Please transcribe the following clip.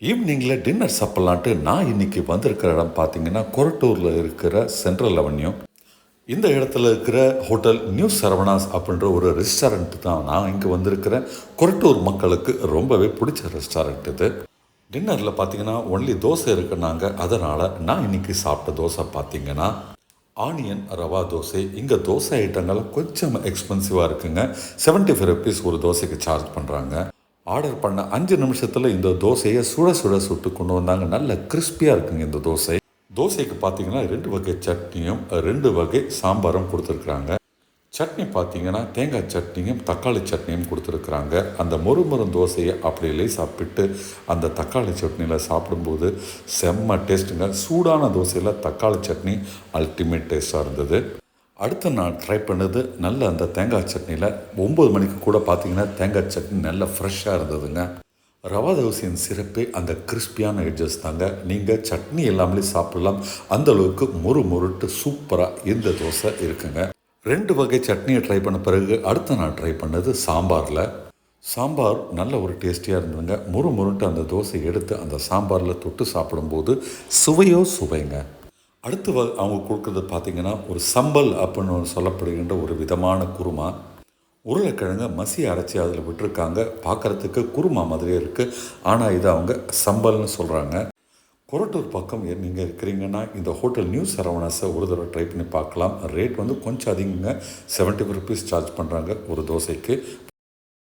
ஈவினிங்கில் டின்னர் சாப்பிட்லான்ட்டு நான் இன்றைக்கி வந்திருக்கிற இடம் பார்த்தீங்கன்னா கொரட்டூரில் இருக்கிற சென்ட்ரல் அவென்யூ. இந்த இடத்துல இருக்கிற ஹோட்டல் நியூ சரவணாஸ் அப்படின்ற ஒரு ரெஸ்டாரண்ட் தான் நான் இங்கே வந்திருக்கிறேன். கொரட்டூர் மக்களுக்கு ரொம்பவே பிடிச்ச ரெஸ்டாரண்ட் இது. டின்னரில் பார்த்தீங்கன்னா ஒன்லி தோசை இருக்குன்னாங்க. அதனால் நான் இன்றைக்கி சாப்பிட்ட தோசை பார்த்தீங்கன்னா ஆனியன் ரவா தோசை. இங்கே தோசை ஐட்டங்கள் கொஞ்சம் எக்ஸ்பென்சிவாக இருக்குங்க. 75 ருபீஸ் ஒரு தோசைக்கு சார்ஜ் பண்ணுறாங்க. ஆர்டர் பண்ண 5 நிமிஷத்தில் இந்த தோசையை சுட சுட சுட்டு கொண்டு வந்தாங்க. நல்ல கிறிஸ்பியாக இருக்குங்க இந்த தோசை. தோசைக்கு பார்த்தீங்கன்னா 2 வகை சட்னியும் 2 வகை சாம்பாரும் கொடுத்துருக்குறாங்க. சட்னி பார்த்தீங்கன்னா தேங்காய் சட்னியும் தக்காளி சட்னியும் கொடுத்துருக்குறாங்க. அந்த மொறுமொறும் தோசையை அப்படியே சாப்பிட்டு அந்த தக்காளி சட்னியில் சாப்பிடும்போது செம்ம டேஸ்ட்டுங்க. சூடான தோசையில் தக்காளி சட்னி அல்டிமேட் டேஸ்ட்டாக இருந்தது. அடுத்து நான் ட்ரை பண்ணது நல்ல அந்த தேங்காய் சட்னியில் 9 மணிக்கு கூட பார்த்தீங்கன்னா தேங்காய் சட்னி நல்ல ஃப்ரெஷ்ஷாக இருந்ததுங்க. ரவா தோசையின் சிறப்பே அந்த கிறிஸ்பியான எட்ஜஸ் தாங்க. நீங்கள் சட்னி எல்லாமே சாப்பிடலாம். அந்தளவுக்கு முறுட்டு சூப்பராக இந்த தோசை இருக்குங்க. 2 வகை சட்னியை ட்ரை பண்ண பிறகு அடுத்து நான் ட்ரை பண்ணது சாம்பாரில். சாம்பார் நல்ல ஒரு டேஸ்டியாக இருந்ததுங்க. முறுட்டு அந்த தோசை எடுத்து அந்த சாம்பாரில் தொட்டு சாப்பிடும்போது சுவையோ சுவைங்க. அடுத்து அவங்க கொடுக்குறது பார்த்திங்கன்னா ஒரு சம்பல் அப்படின்னு சொல்லப்படுகின்ற ஒரு விதமான குருமா. உருளைக்கிழங்கு மசி அரைச்சி அதில் விட்டுருக்காங்க. பார்க்குறதுக்கு குருமா மாதிரியே இருக்குது. ஆனால் இதை அவங்க சம்பல்னு சொல்கிறாங்க. கொரட்டூர் பக்கம் நீங்கள் இருக்கிறீங்கன்னா இந்த ஹோட்டல் நியூ சரவணாஸை ஒரு தடவை ட்ரை பண்ணி பார்க்கலாம். ரேட் கொஞ்சம் அதிகங்க. 75 ருபீஸ் சார்ஜ் பண்ணுறாங்க ஒரு தோசைக்கு.